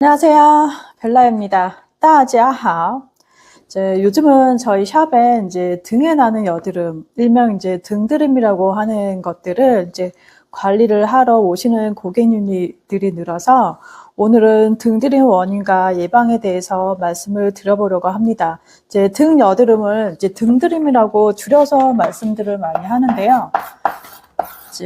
안녕하세요. 벨라입니다. 大家好. 이제 요즘은 저희 샵에 이제 등에 나는 여드름, 일명 이제 등드름이라고 하는 것들을 이제 관리를 하러 오시는 고객님들이 늘어서 오늘은 등드림 원인과 예방에 대해서 말씀을 드려보려고 합니다. 이제 등 여드름을 이제 등드림이라고 줄여서 말씀들을 많이 하는데요. 이제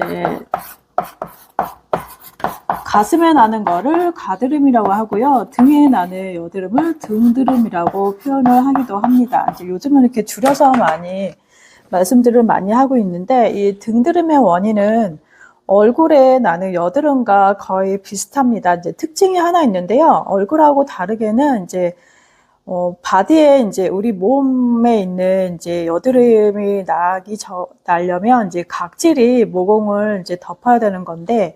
가슴에 나는 거를 가드름이라고 하고요. 등에 나는 여드름을 등드름이라고 표현을 하기도 합니다. 이제 요즘은 이렇게 줄여서 많이 말씀들을 많이 하고 있는데, 이 등드름의 원인은 얼굴에 나는 여드름과 거의 비슷합니다. 이제 특징이 하나 있는데요. 얼굴하고 다르게는 이제 바디에 이제 우리 몸에 있는 이제 여드름이 나려면 이제 각질이 모공을 이제 덮어야 되는 건데,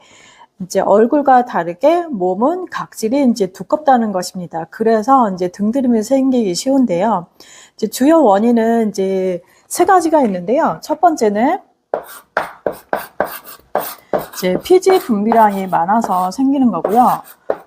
이제 얼굴과 다르게 몸은 각질이 이제 두껍다는 것입니다. 그래서 이제 등드름이 생기기 쉬운데요. 이제 주요 원인은 이제 세 가지가 있는데요. 첫 번째는 이제 피지 분비량이 많아서 생기는 거고요.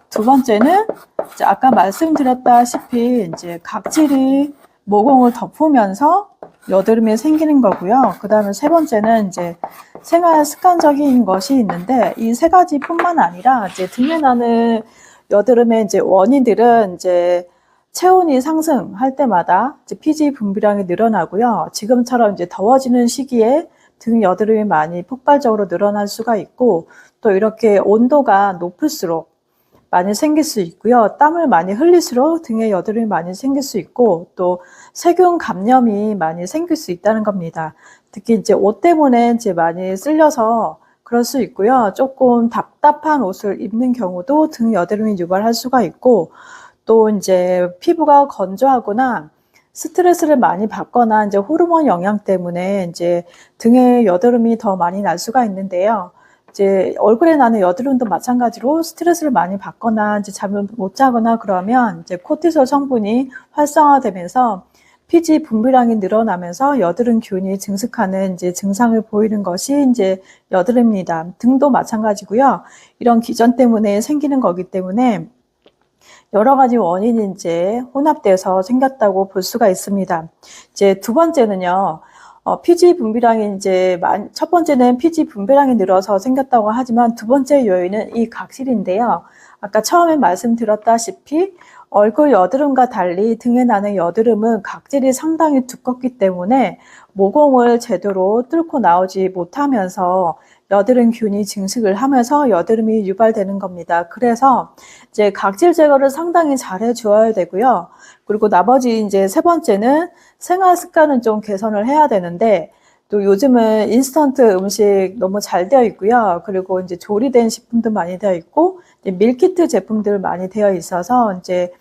두 번째는 이제 아까 말씀드렸다시피 이제 각질이 모공을 덮으면서 여드름이 생기는 거고요. 그 다음에 세 번째는 이제 생활 습관적인 것이 있는데, 이 세 가지뿐만 아니라 이제 등에 나는 여드름의 이제 원인들은 이제 체온이 상승할 때마다 이제 피지 분비량이 늘어나고요. 지금처럼 이제 더워지는 시기에 등 여드름이 많이 폭발적으로 늘어날 수가 있고, 또 이렇게 온도가 높을수록 많이 생길 수 있고요. 땀을 많이 흘릴수록 등에 여드름이 많이 생길 수 있고, 또 세균 감염이 많이 생길 수 있다는 겁니다. 특히 이제 옷 때문에 이제 많이 쓸려서 그럴 수 있고요. 조금 답답한 옷을 입는 경우도 등 여드름이 유발할 수가 있고, 또 이제 피부가 건조하거나 스트레스를 많이 받거나 이제 호르몬 영향 때문에 이제 등에 여드름이 더 많이 날 수가 있는데요. 이제 얼굴에 나는 여드름도 마찬가지로 스트레스를 많이 받거나 이제 잠을 못 자거나 그러면 이제 코티솔 성분이 활성화되면서 피지 분비량이 늘어나면서 여드름균이 증식하는 이제 증상을 보이는 것이 이제 여드름입니다. 등도 마찬가지고요. 이런 기전 때문에 생기는 거기 때문에 여러 가지 원인이 이제 혼합돼서 생겼다고 볼 수가 있습니다. 이제 두 번째는요. 피지 분비량이 이제 첫 번째는 피지 분비량이 늘어서 생겼다고 하지만 두 번째 요인은 이 각질인데요. 아까 처음에 말씀드렸다시피 얼굴 여드름과 달리 등에 나는 여드름은 각질이 상당히 두껍기 때문에 모공을 제대로 뚫고 나오지 못하면서 여드름균이 증식을 하면서 여드름이 유발되는 겁니다. 그래서 이제 각질 제거를 상당히 잘 해주어야 되고요. 그리고 나머지 이제 세 번째는 생활 습관은 좀 개선을 해야 되는데, 또 요즘은 인스턴트 음식 너무 잘 되어 있고요. 그리고 이제 조리된 식품도 많이 되어 있고, 밀키트 제품들 많이 되어 있어서 이제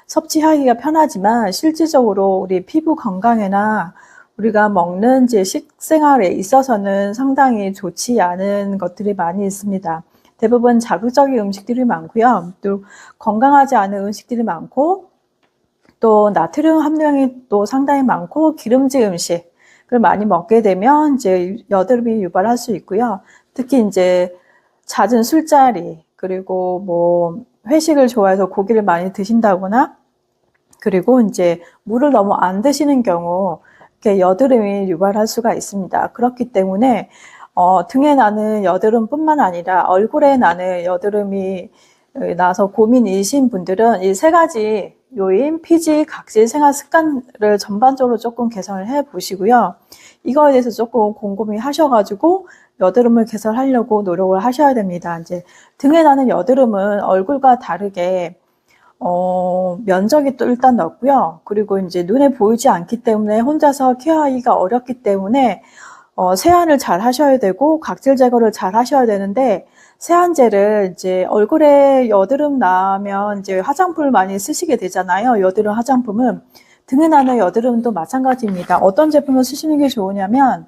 섭취하기가 편하지만 실질적으로 우리 피부 건강에나 우리가 먹는 이제 식생활에 있어서는 상당히 좋지 않은 것들이 많이 있습니다. 대부분 자극적인 음식들이 많고요. 또 건강하지 않은 음식들이 많고, 또 나트륨 함량이 또 상당히 많고 기름진 음식을 많이 먹게 되면 이제 여드름이 유발할 수 있고요. 특히 이제 잦은 술자리, 그리고 뭐 회식을 좋아해서 고기를 많이 드신다거나, 그리고 이제 물을 너무 안 드시는 경우 이렇게 여드름이 유발할 수가 있습니다. 그렇기 때문에 등에 나는 여드름뿐만 아니라 얼굴에 나는 여드름이 나서 고민이신 분들은 이 세 가지 요인, 피지, 각질, 생활 습관을 전반적으로 조금 개선을 해 보시고요. 이거에 대해서 조금 곰곰이 하셔가지고 여드름을 개선하려고 노력을 하셔야 됩니다. 이제 등에 나는 여드름은 얼굴과 다르게 면적이 또 일단 넓고요. 그리고 이제 눈에 보이지 않기 때문에 혼자서 케어하기가 어렵기 때문에 세안을 잘 하셔야 되고 각질 제거를 잘 하셔야 되는데, 세안제를 이제 얼굴에 여드름 나면 이제 화장품을 많이 쓰시게 되잖아요. 여드름 화장품은. 등에 나는 여드름도 마찬가지입니다. 어떤 제품을 쓰시는 게 좋으냐면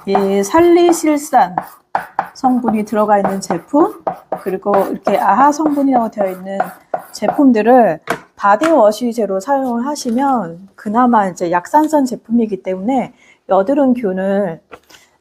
이 살리실산 성분이 들어가 있는 제품, 그리고 이렇게 아하 성분이라고 되어 있는 제품들을 바디워시제로 사용을 하시면 그나마 이제 약산성 제품이기 때문에 여드름균을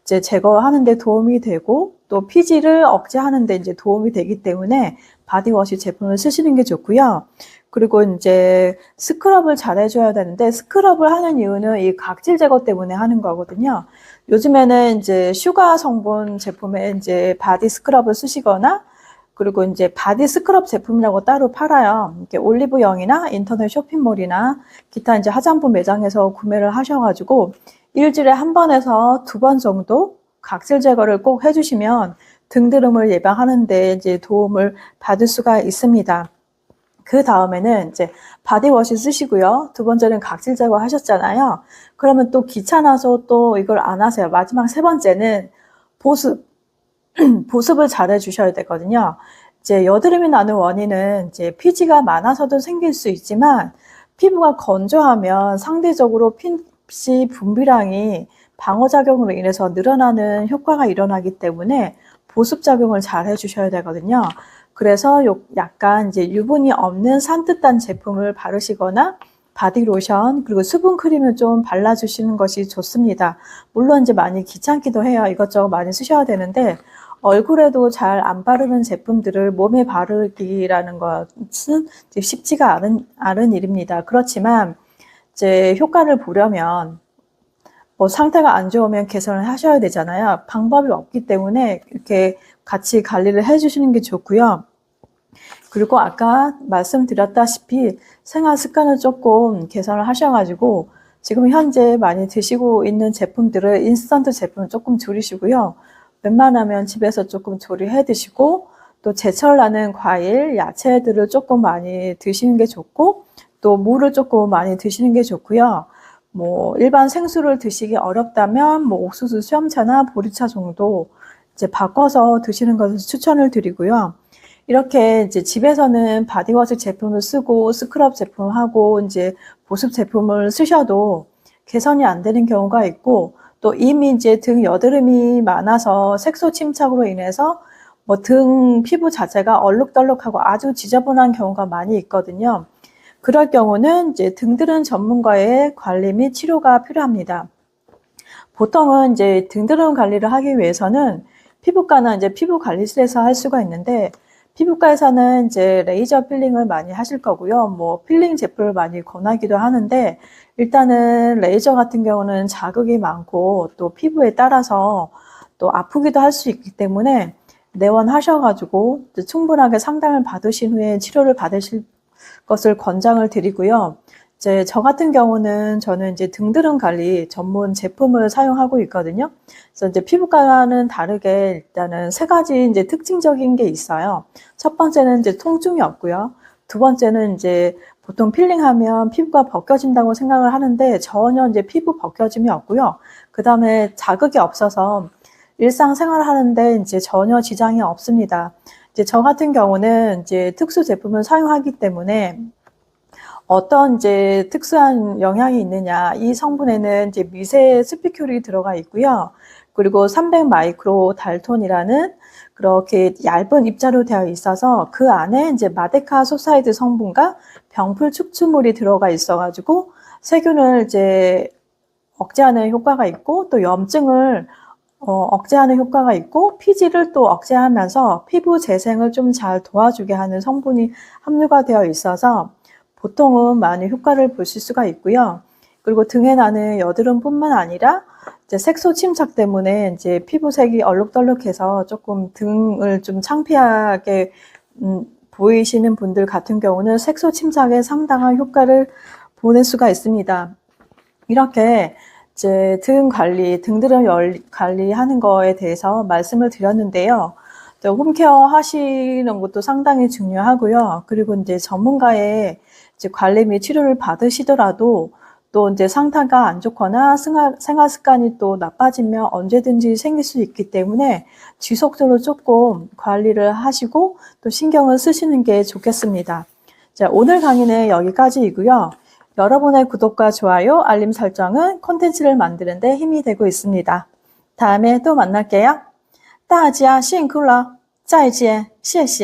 이제 제거하는 데 도움이 되고, 또 피지를 억제하는 데 이제 도움이 되기 때문에 바디워시 제품을 쓰시는 게 좋고요. 그리고 이제 스크럽을 잘 해줘야 되는데, 스크럽을 하는 이유는 이 각질 제거 때문에 하는 거거든요. 요즘에는 이제 슈가 성분 제품에 이제 바디 스크럽을 쓰시거나, 그리고 이제 바디 스크럽 제품이라고 따로 팔아요. 이렇게 올리브영이나 인터넷 쇼핑몰이나 기타 이제 화장품 매장에서 구매를 하셔가지고 일주일에 한 번에서 2번 정도 각질 제거를 꼭 해주시면 등드름을 예방하는데 이제 도움을 받을 수가 있습니다. 그 다음에는 이제 바디워시 쓰시고요. 2번째는 각질 제거 하셨잖아요. 그러면 또 귀찮아서 또 이걸 안 하세요. 마지막 3번째는 보습. 보습을 잘 해주셔야 되거든요. 이제 여드름이 나는 원인은 이제 피지가 많아서도 생길 수 있지만 피부가 건조하면 상대적으로 피지 분비량이 방어작용으로 인해서 늘어나는 효과가 일어나기 때문에 보습작용을 잘 해주셔야 되거든요. 그래서 약간 이제 유분이 없는 산뜻한 제품을 바르시거나 바디로션 그리고 수분크림을 좀 발라주시는 것이 좋습니다. 물론 이제 많이 귀찮기도 해요. 이것저것 많이 쓰셔야 되는데 얼굴에도 잘 안 바르는 제품들을 몸에 바르기라는 것은 쉽지가 않은 일입니다. 그렇지만 이제 효과를 보려면 뭐 상태가 안 좋으면 개선을 하셔야 되잖아요. 방법이 없기 때문에 이렇게 같이 관리를 해주시는 게 좋고요. 그리고 아까 말씀드렸다시피 생활 습관을 조금 개선을 하셔가지고 지금 현재 많이 드시고 있는 제품들을 인스턴트 제품을 조금 줄이시고요. 웬만하면 집에서 조금 조리해 드시고 또 제철 나는 과일, 야채들을 조금 많이 드시는 게 좋고 또 물을 조금 많이 드시는 게 좋고요. 뭐 일반 생수를 드시기 어렵다면 뭐 옥수수 수염차나 보리차 정도 이제 바꿔서 드시는 것을 추천을 드리고요. 이렇게 이제 집에서는 바디워시 제품을 쓰고 스크럽 제품을 하고 이제 보습 제품을 쓰셔도 개선이 안 되는 경우가 있고 또 이미 이제 등 여드름이 많아서 색소 침착으로 인해서 뭐 등 피부 자체가 얼룩덜룩하고 아주 지저분한 경우가 많이 있거든요. 그럴 경우는 이제 등드름 전문가의 관리 및 치료가 필요합니다. 보통은 이제 등드름 관리를 하기 위해서는 피부과나 이제 피부 관리실에서 할 수가 있는데 피부과에서는 이제 레이저 필링을 많이 하실 거고요. 뭐 필링 제품을 많이 권하기도 하는데 일단은 레이저 같은 경우는 자극이 많고 또 피부에 따라서 또 아프기도 할 수 있기 때문에 내원하셔가지고 충분하게 상담을 받으신 후에 치료를 받으실 것을 권장을 드리고요. 이제 저 같은 경우는 저는 이제 등드름 관리 전문 제품을 사용하고 있거든요. 그래서 이제 피부과는 다르게 일단은 3가지 이제 특징적인 게 있어요. 첫 번째는 이제 통증이 없고요. 2번째는 이제 보통 필링하면 피부가 벗겨진다고 생각을 하는데 전혀 이제 피부 벗겨짐이 없고요. 그 다음에 자극이 없어서 일상생활을 하는데 이제 전혀 지장이 없습니다. 이제 저 같은 경우는 이제 특수 제품을 사용하기 때문에 어떤 이제 특수한 영향이 있느냐, 이 성분에는 이제 미세 스피큘이 들어가 있고요. 그리고 300 마이크로 달톤이라는 그렇게 얇은 입자로 되어 있어서 그 안에 이제 마데카 소사이드 성분과 병풀 축출물이 들어가 있어가지고 세균을 이제 억제하는 효과가 있고 또 염증을 억제하는 효과가 있고 피지를 또 억제하면서 피부 재생을 좀 잘 도와주게 하는 성분이 함유가 되어 있어서 보통은 많이 효과를 보실 수가 있고요. 그리고 등에 나는 여드름뿐만 아니라 이제 색소 침착 때문에 이제 피부색이 얼룩덜룩해서 조금 등을 좀 창피하게 보이시는 분들 같은 경우는 색소 침착에 상당한 효과를 보낼 수가 있습니다. 이렇게 이제 등 관리, 등드름 관리하는 거에 대해서 말씀을 드렸는데요. 홈케어 하시는 것도 상당히 중요하고요. 그리고 이제 전문가의 이제 관리 및 치료를 받으시더라도 또 이제 상태가 안 좋거나 생활 습관이 또 나빠지면 언제든지 생길 수 있기 때문에 지속적으로 조금 관리를 하시고 또 신경을 쓰시는 게 좋겠습니다. 자, 오늘 강의는 여기까지이고요. 여러분의 구독과 좋아요, 알림 설정은 콘텐츠를 만드는 데 힘이 되고 있습니다. 다음에 또 만날게요. 大家辛苦了，再见，谢谢。